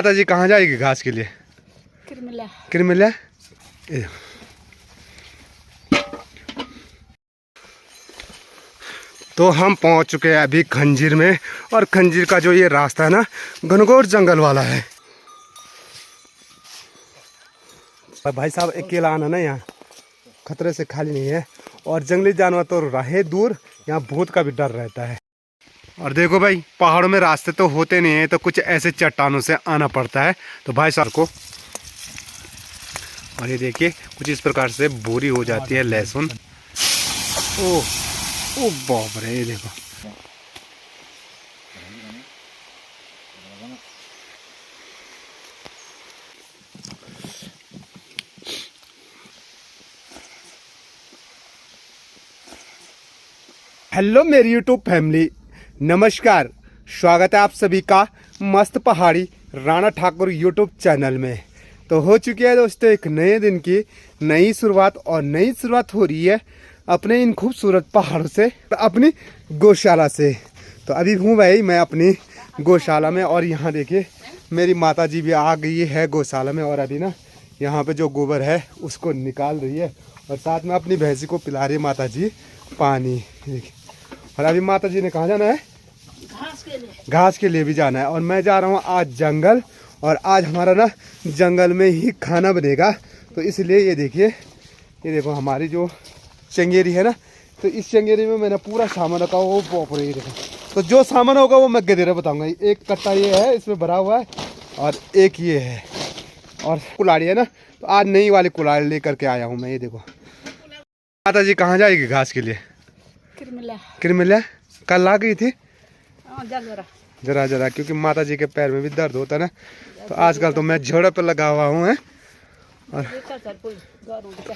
माता जी कहाँ जाएगी घास के लिए? किरमिला। किरमिला। तो हम पहुंच चुके हैं अभी खंजीर में, और खंजीर का जो ये रास्ता है ना, घनघोर जंगल वाला है। भाई साहब अकेला आना ना यहाँ खतरे से खाली नहीं है, और जंगली जानवर तो रहे दूर, यहाँ भूत का भी डर रहता है। और देखो भाई, पहाड़ों में रास्ते तो होते नहीं है, तो कुछ ऐसे चट्टानों से आना पड़ता है। तो भाई साहब को, और ये देखिए कुछ इस प्रकार से बोरी हो जाती है लहसुन। ओ ओ बाप रे, ये देखो। हेलो मेरी यूट्यूब फैमिली, नमस्कार, स्वागत है आप सभी का मस्त पहाड़ी राणा ठाकुर यूट्यूब चैनल में। तो हो चुकी है दोस्तों एक नए दिन की नई शुरुआत, और नई शुरुआत हो रही है अपने इन खूबसूरत पहाड़ों से, अपनी गौशाला से। तो अभी हूँ भाई मैं अपनी गौशाला में, और यहाँ देखिए मेरी माता जी भी आ गई है गौशाला में, और अभी ना यहाँ पे जो गोबर है उसको निकाल रही है, और साथ में अपनी भैंसी को पिला रही है माता जी पानी। देखिए, और अभी माता जी ने कहाँ जाना है? घास के लिए भी जाना है। और मैं जा रहा हूँ आज जंगल, और आज हमारा ना जंगल में ही खाना बनेगा। तो इसलिए ये देखिए, ये देखो हमारी जो चंगेरी है ना, तो इस चंगेरी में मैंने पूरा सामान रखा हुआ, वो पॉपर ये देखो। तो जो सामान होगा वो मैं गधेरा बताऊंगा। एक कट्टा ये है, इसमें भरा हुआ है, और एक ये है, और कुल्हाड़ी है ना, तो आज नई वाली कुल्हाड़ी लेकर के आया हूँ मैं। ये देखो माता जी कहाँ जाएगी घास के लिए? किरमिला। किरमिला। कल आ गई थी जरा जरा जरा, क्योंकि माता जी के पैर में भी दर्द होता है ना, तो आजकल तो मैं झोड़ा पे लगा हुआ हूँ। और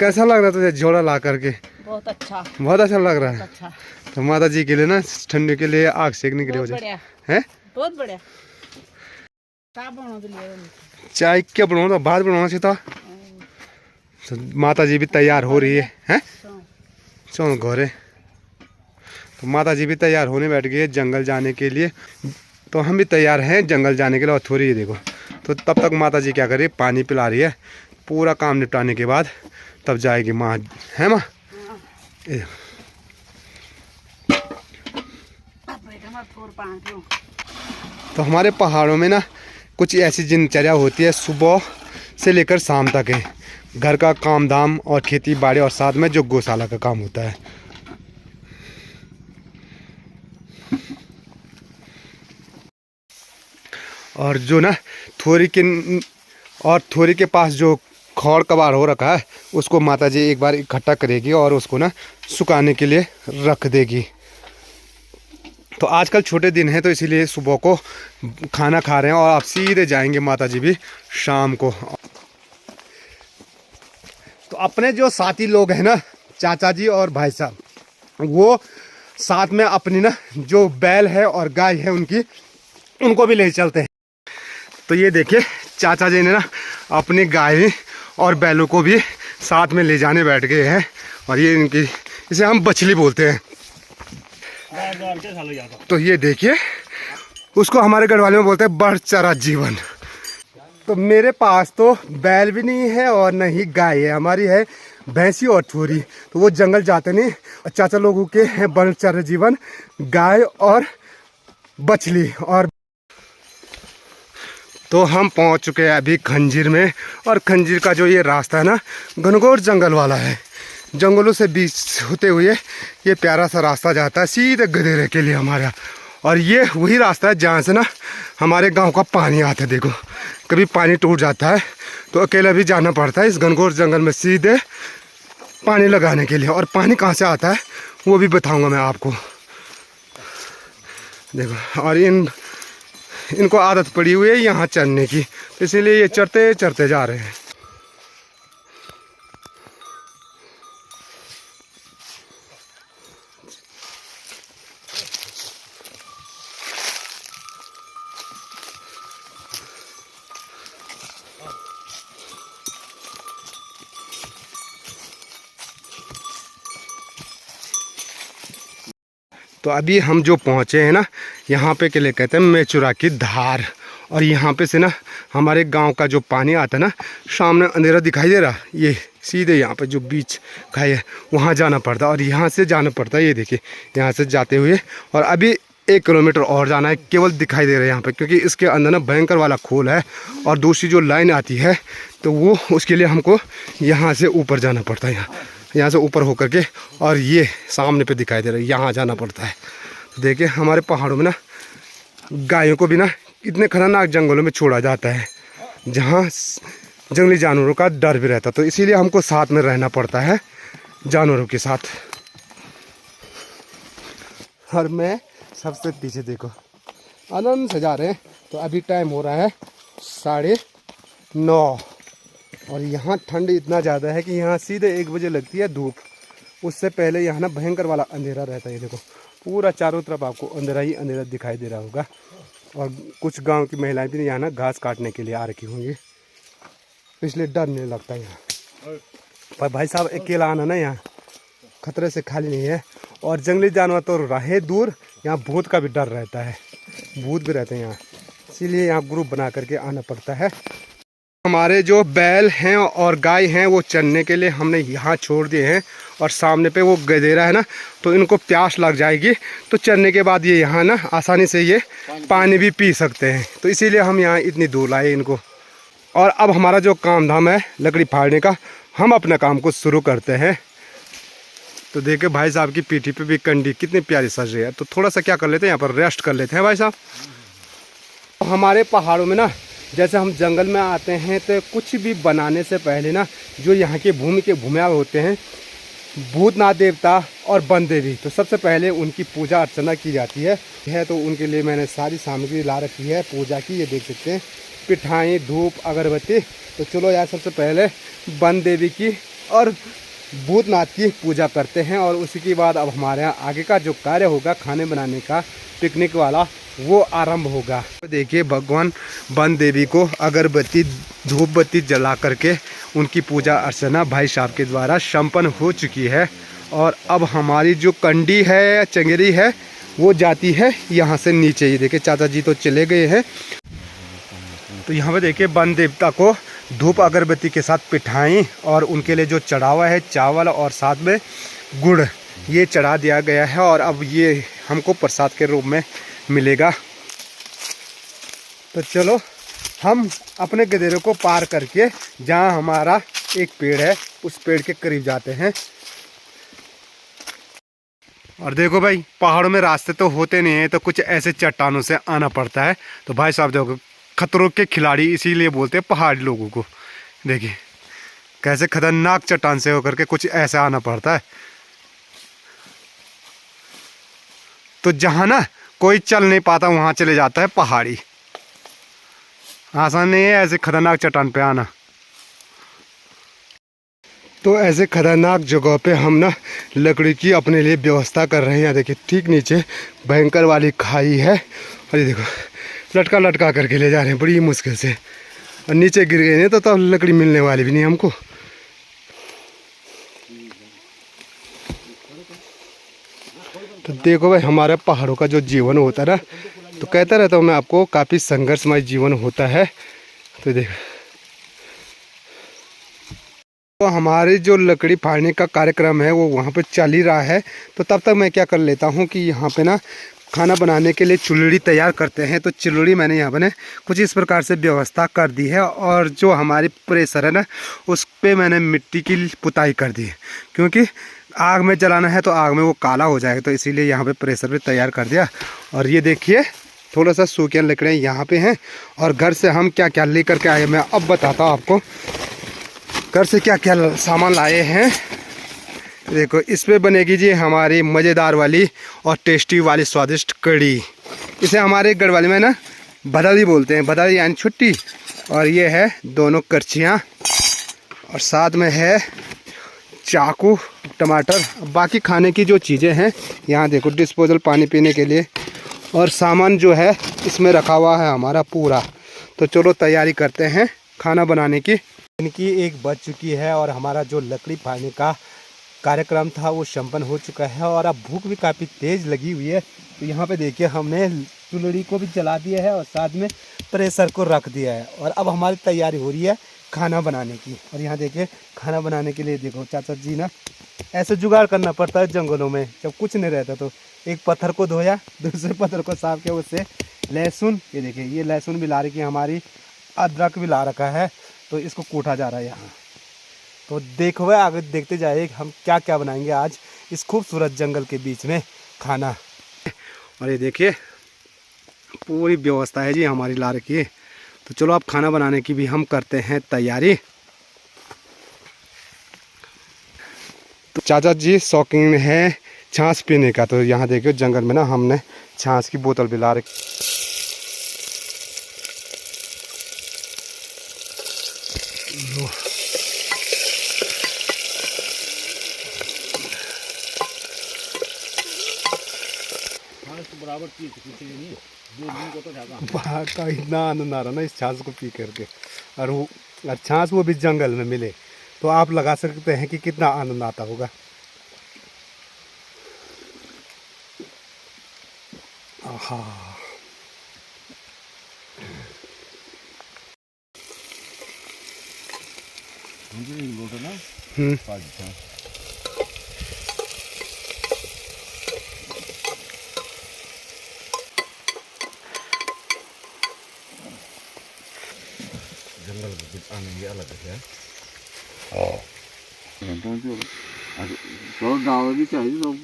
कैसा लग रहा है तुझे झोड़ा ला करके? बहुत अच्छा लग रहा है। अच्छा। तो माता जी के लिए ना ठंडी के लिए आग सेकने के लिए हो जाए है। बहुत बढ़िया। चाय क्या बनाओ? तो बाद बनाना चाहिए था। तो माता जी भी तैयार हो रही है, हैं? चलो घोरे। तो माता जी भी तैयार होने बैठ गई है जंगल जाने के लिए, तो हम भी तैयार हैं जंगल जाने के लिए। और थोड़ी ये देखो, तो तब तक माता जी क्या कर रही है? पानी पिला रही है। पूरा काम निपटाने के बाद तब जाएगी माँ, है माँ? तो हमारे पहाड़ों में ना कुछ ऐसी दिनचर्या होती है, सुबह से लेकर शाम तक है। घर का काम धाम और खेती बाड़ी, और साथ में जो गौशाला का काम होता है। और जो ना थोड़ी के पास जो खौड़ कबाड़ हो रखा है, उसको माता जी एक बार इकट्ठा करेगी और उसको ना सुखाने के लिए रख देगी। तो आजकल छोटे दिन है, तो इसीलिए सुबह को खाना खा रहे हैं, और आप सीधे जाएंगे माता जी भी शाम को। तो अपने जो साथी लोग हैं ना, चाचा जी और भाई साहब, वो साथ में अपनी ना जो बैल है और गाय है उनको भी ले चलते हैं। तो ये देखिए चाचा जी ने ना अपनी गाय और बैलों को भी साथ में ले जाने बैठ गए हैं, और ये इनकी, इसे हम बछली बोलते हैं। तो ये देखिए, उसको हमारे गढ़वाले में बोलते हैं बढ़ चढ़ा जीवन। तो मेरे पास तो बैल भी नहीं है और न ही गाय है, हमारी है भैंसी और थोड़ी। तो वो जंगल जाते नहीं, चाचा लोगों के हैं बढ़ चढ़ा जीवन, गाय और बछली। और तो हम पहुंच चुके हैं अभी खंजीर में, और खंजीर का जो ये रास्ता है ना, घनघोर जंगल वाला है। जंगलों से बीच होते हुए ये प्यारा सा रास्ता जाता है सीधे गधेरे के लिए हमारा। और ये वही रास्ता है जहाँ से ना हमारे गांव का पानी आता है। देखो, कभी पानी टूट जाता है तो अकेला भी जाना पड़ता है इस घनघोर जंगल में सीधे पानी लगाने के लिए। और पानी कहाँ से आता है वो भी बताऊँगा मैं आपको। देखो, और इनको आदत पड़ी हुई है यहाँ चढ़ने की, तो इसीलिए ये चढ़ते चढ़ते जा रहे हैं। तो अभी हम जो पहुँचे हैं ना, यहाँ पे के लिए कहते हैं मेचुरा की धार। और यहाँ पे से ना हमारे गांव का जो पानी आता है ना, सामने अंधेरा दिखाई दे रहा, ये सीधे यहाँ पे जो बीच खाई है वहाँ जाना पड़ता है और यहाँ से जाना पड़ता है। ये देखिए यहाँ से जाते हुए, और अभी 1 किलोमीटर और जाना है, केवल दिखाई दे रहा है यहाँ पे, क्योंकि इसके अंदर ना भयंकर वाला खोल है और दूसरी जो लाइन आती है तो वो उसके लिए हमको यहाँ से ऊपर जाना पड़ता है, यहाँ से ऊपर होकर के, और ये सामने पे दिखाई दे रहा है, यहाँ जाना पड़ता है। तो देखिए हमारे पहाड़ों में ना गायों को भी ना इतने खतरनाक जंगलों में छोड़ा जाता है जहाँ जंगली जानवरों का डर भी रहता, तो इसीलिए हमको साथ में रहना पड़ता है जानवरों के साथ। और मैं सबसे पीछे देखो आनंद से जा रहे हैं। तो अभी टाइम हो रहा है 9:30 और यहाँ ठंड इतना ज़्यादा है कि यहाँ सीधे 1 बजे लगती है धूप। उससे पहले यहाँ ना भयंकर वाला अंधेरा रहता है। ये देखो पूरा चारों तरफ आपको अंधेरा ही अंधेरा दिखाई दे रहा होगा। और कुछ गांव की महिलाएं भी यहाँ ना घास काटने के लिए आ रखी होंगी, इसलिए डर नहीं लगता यहाँ पर। भाई साहब अकेला आना ना यहाँ खतरे से खाली नहीं है। और जंगली जानवर तो रहे दूर, यहाँ भूत का भी डर रहता है, भूत भी रहते हैं यहाँ, इसीलिए यहाँ ग्रुप बना करके आना पड़ता है। हमारे जो बैल हैं और गाय हैं वो चरने के लिए हमने यहाँ छोड़ दिए हैं, और सामने पे वो गधेरा है ना, तो इनको प्यास लग जाएगी, तो चरने के बाद ये यहाँ ना आसानी से ये पानी भी पी सकते हैं, तो इसीलिए हम यहाँ इतनी दूर लाए इनको। और अब हमारा जो काम धाम है लकड़ी फाड़ने का, हम अपने काम को शुरू करते हैं। तो देखिए भाई साहब की पीठी पे भी कंडी कितनी प्यारी सज रही है। तो थोड़ा सा क्या कर लेते हैं, यहाँ पर रेस्ट कर लेते हैं भाई साहब। हमारे पहाड़ों में ना जैसे हम जंगल में आते हैं तो कुछ भी बनाने से पहले ना जो यहाँ के भूमि के भूमिया होते हैं, भूतनाथ देवता और वन देवी, तो सबसे पहले उनकी पूजा अर्चना की जाती है। तो उनके लिए मैंने सारी सामग्री ला रखी है पूजा की, ये देख सकते हैं, पिठाई, धूप, अगरबत्ती। तो चलो यार सबसे पहले वन देवी की और भूतनाथ की पूजा करते हैं, और उसी के बाद अब हमारे यहाँ आगे का जो कार्य होगा खाने बनाने का, पिकनिक वाला, वो आरंभ होगा। तो देखिए भगवान वन देवी को अगरबत्ती धूप बत्ती जला करके उनकी पूजा अर्चना भाई साहब के द्वारा संपन्न हो चुकी है। और अब हमारी जो कंडी है, चंगेरी है, वो जाती है यहाँ से नीचे। ये देखिए चाचा जी तो चले गए हैं। तो यहाँ पे देखिए वन देवता को धूप अगरबत्ती के साथ पिठाई और उनके लिए जो चढ़ावा है चावल और साथ में गुड़, ये चढ़ा दिया गया है, और अब ये हमको प्रसाद के रूप में मिलेगा। तो चलो हम अपने गधेरे को पार करके जहाँ हमारा एक पेड़ है उस पेड़ के करीब जाते हैं। और देखो भाई पहाड़ों में रास्ते तो होते नहीं हैं, तो कुछ ऐसे चट्टानों से आना पड़ता है। तो भाई साहब देखो खतरों के खिलाड़ी इसीलिए बोलते हैं पहाड़ी लोगों को। देखिए कैसे खतरनाक चट्टान से होकर के कुछ ऐसा आना पड़ता है। तो जहाँ ना कोई चल नहीं पाता वहाँ चले जाता है पहाड़ी। आसान नहीं है ऐसे खतरनाक चट्टान पे आना। तो ऐसे खतरनाक जगह पे हम ना लकड़ी की अपने लिए व्यवस्था कर रहे हैं। यहाँ देखिए ठीक नीचे भयंकर वाली खाई है, और ये देखो लटका लटका करके ले जा रहे हैं बड़ी मुश्किल से, और नीचे गिर गए नहीं तो तब लकड़ी मिलने वाली भी नहीं हमको। तो देखो भाई हमारा पहाड़ों का जो जीवन होता है ना, तो कहता रहता हूँ मैं आपको, काफ़ी संघर्षमय जीवन होता है। तो देखो तो हमारी जो लकड़ी फाड़ने का कार्यक्रम है वो वहाँ पे चल ही रहा है। तो तब तक मैं क्या कर लेता हूँ कि यहाँ पे ना खाना बनाने के लिए चुल्लड़ी तैयार करते हैं। तो चुल्लड़ी मैंने यहाँ पर कुछ इस प्रकार से व्यवस्था कर दी है, और जो हमारी प्रेशर है ना उस पर मैंने मिट्टी की पुताई कर दी है, क्योंकि आग में जलाना है तो आग में वो काला हो जाएगा, तो इसीलिए यहाँ पे प्रेशर भी तैयार कर दिया। और ये देखिए थोड़ा सा सूखी लकड़ियाँ यहाँ पे हैं, और घर से हम क्या क्या ले करके आए मैं अब बताता हूँ आपको। घर से क्या क्या सामान लाए हैं देखो। इस पे बनेगी जी हमारी मज़ेदार वाली और टेस्टी वाली स्वादिष्ट कड़ी। इसे हमारे गढ़वाली में ना बदली बोलते हैं, बदली यानी छुट्टी। और ये है दोनों करछियाँ, और साथ में है चाकू, टमाटर, बाकी खाने की जो चीज़ें हैं यहाँ देखो, डिस्पोजल पानी पीने के लिए, और सामान जो है इसमें रखा हुआ है हमारा पूरा। तो चलो तैयारी करते हैं खाना बनाने की। इनकी 1 बज चुकी है, और हमारा जो लकड़ी फाड़ने का कार्यक्रम था वो संपन्न हो चुका है, और अब भूख भी काफ़ी तेज़ लगी हुई है। तो यहाँ पे देखिए हमने चुल्ली को भी जला दिया है और साथ में प्रेशर को रख दिया है। और अब हमारी तैयारी हो रही है खाना बनाने की। और यहाँ देखिए खाना बनाने के लिए देखो चाचा जी ना ऐसे जुगाड़ करना पड़ता है जंगलों में, जब कुछ नहीं रहता तो एक पत्थर को धोया, दूसरे पत्थर को साफ किया, उससे लहसुन, ये देखिए ये लहसुन भी ला रखी है हमारी, अदरक भी ला रखा है, तो इसको कूटा जा रहा है यहाँ। तो देखो आगे देखते जाइए हम क्या क्या बनाएंगे आज इस खूबसूरत जंगल के बीच में खाना। और ये देखिए पूरी व्यवस्था है जी हमारी ला रखी है। तो चलो अब खाना बनाने की भी हम करते हैं तैयारी। तो चाचा जी शौकीन है छाछ पीने का, तो यहाँ देखियो जंगल में ना हमने छाछ की बोतल भी ला रखी। बराबर चीज नहीं को तो का इतना आनंद आ रहा ना इस छाछ को पी करके, और वो छाछ वो भी जंगल में मिले, तो आप लगा सकते हैं कि कितना आनंद आता होगा। आहा जंगल में आनंद अलग है।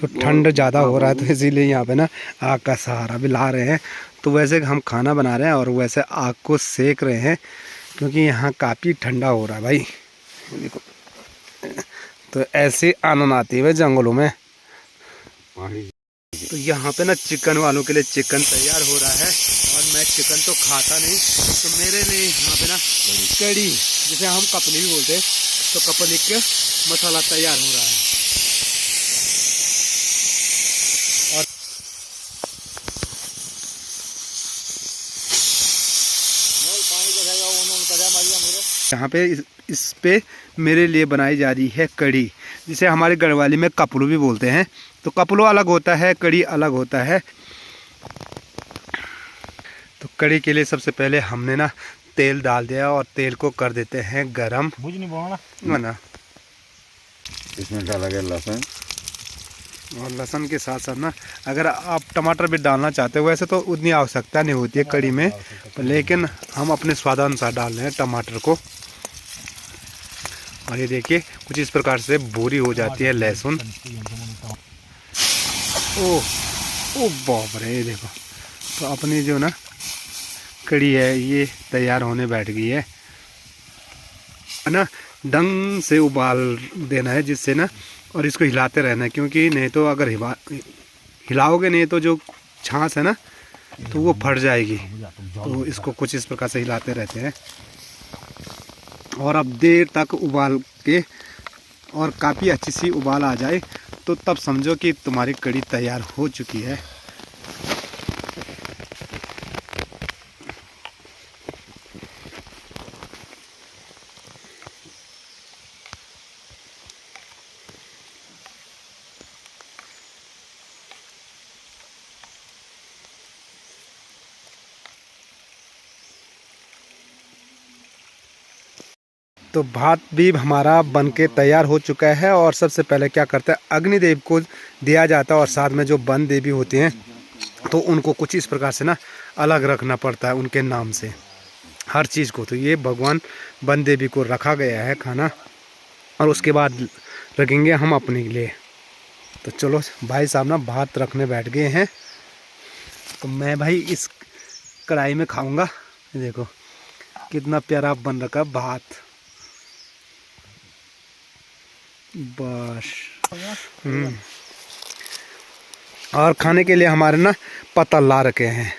तो ठंड ज़्यादा हो रहा है तो इसीलिए यहाँ पे ना आग का सहारा भी ला रहे हैं। तो वैसे हम खाना बना रहे हैं और वैसे आग को सेक रहे हैं क्योंकि यहाँ काफ़ी ठंडा हो रहा है भाई, देखो। तो ऐसे आनंद आती है जंगलों में। तो यहाँ पे ना चिकन वालों के लिए चिकन तैयार हो रहा है, और मैं चिकन तो खाता नहीं, तो मेरे लिए यहाँ पे ना कड़ी, जिसे हम कपली भी बोलते हैं, तो कपली के मसाला तैयार हो रहा है। और यहाँ पे इस पे मेरे लिए बनाई जा रही है कड़ी, जिसे हमारे गढ़वाली में कपलू भी बोलते हैं। तो कपलू अलग होता है, कड़ी अलग होता है। तो कड़ी के लिए सबसे पहले हमने ना तेल डाल दिया और तेल को कर देते हैं गरम। मुझे नहीं बोलना ना इसमें डाला गया लहसुन, और लहसुन के साथ साथ ना अगर आप टमाटर भी डालना चाहते हो, वैसे तो उतनी आवश्यकता नहीं होती है कड़ी में, लेकिन हम अपने स्वादानुसार डाल रहे हैं टमाटर को। और ये देखिए कुछ इस प्रकार से भूरी हो जाती है लहसुन। ओह ओ बाप रे, ये देखो। तो अपनी जो ना कड़ी है ये तैयार होने बैठ गई है ना। ढंग से उबाल देना है जिससे ना, और इसको हिलाते रहना है, क्योंकि नहीं तो अगर हिलाओगे नहीं तो जो छाछ है ना तो वो फट जाएगी। तो इसको कुछ इस प्रकार से हिलाते रहते हैं, और अब देर तक उबाल के और काफ़ी अच्छी सी उबाल आ जाए तो तब समझो कि तुम्हारी कड़ी तैयार हो चुकी है। तो भात भी हमारा बनके तैयार हो चुका है। और सबसे पहले क्या करते हैं, अग्निदेव को दिया जाता है, और साथ में जो वन देवी होती हैं तो उनको कुछ इस प्रकार से ना अलग रखना पड़ता है उनके नाम से हर चीज़ को। तो ये भगवान वन देवी को रखा गया है खाना, और उसके बाद रखेंगे हम अपने लिए। तो चलो भाई साहब ना भात रखने बैठ गए हैं, तो मैं भाई इस कढ़ाई में खाऊंगा। देखो कितना प्यारा बन रखा भात, बस। और खाने के लिए हमारे ना पत्तल ला रखे हैं।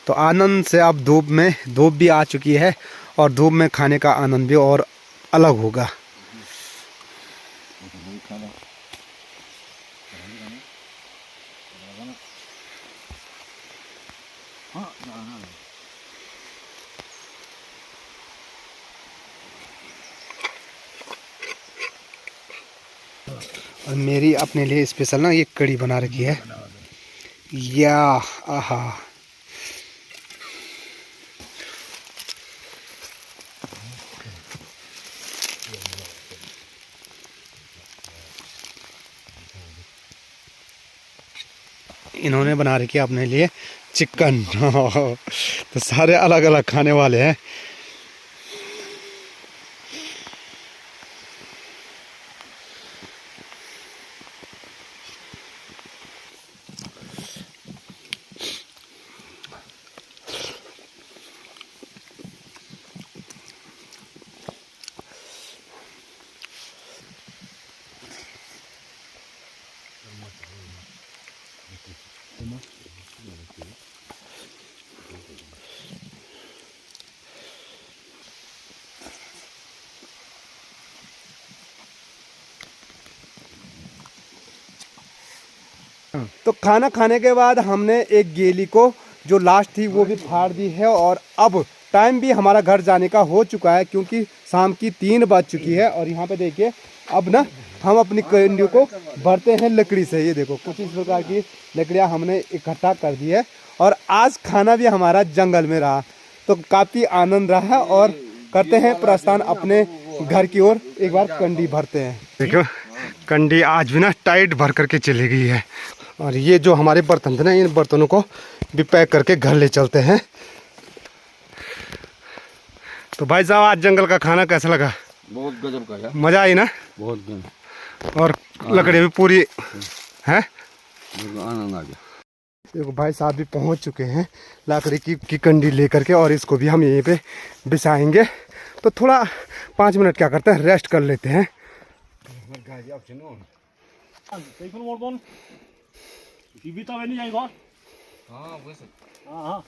तो आनंद से अब धूप भी आ चुकी है, और धूप में खाने का आनंद भी और अलग होगा। और मेरी अपने लिए स्पेशल ना ये कड़ी बना रखी है, या आहा इन्होंने बना रखी है अपने लिए चिकन। तो सारे अलग अलग खाने वाले हैं। तो खाना खाने के बाद हमने एक गेली को जो लास्ट थी वो भी फाड़ दी है और अब टाइम भी हमारा घर जाने का हो चुका है क्योंकि शाम की 3 बज चुकी है। और यहाँ पे देखिए अब ना हम अपनी कंडियों को भरते हैं लकड़ी से। ये देखो कुछ इस प्रकार की लकड़ियाँ हमने इकट्ठा कर दी है और आज खाना भी हमारा जंगल में रहा तो काफ़ी आनंद रहा और करते हैं प्रस्थान अपने घर की ओर। एक बार कंडी भरते हैं। देखो कंडी आज भी ना टाइट भर करके चली गई है और ये जो हमारे बर्तन थे ना इन बर्तनों को भी पैक करके घर ले चलते हैं। तो भाई साहब आज जंगल का खाना कैसा लगा? बहुत गजब का यार, मज़ा आई ना? बहुत गजब, और लकड़ी भी पूरी है, आनंद आ गया। देखो भाई साहब भी पहुंच चुके हैं लकड़ी की कंडी लेकर के और इसको भी हम यहीं पे बिछाएंगे। तो थोड़ा 5 मिनट क्या करते हैं रेस्ट कर लेते हैं। हाँ वैसे हाँ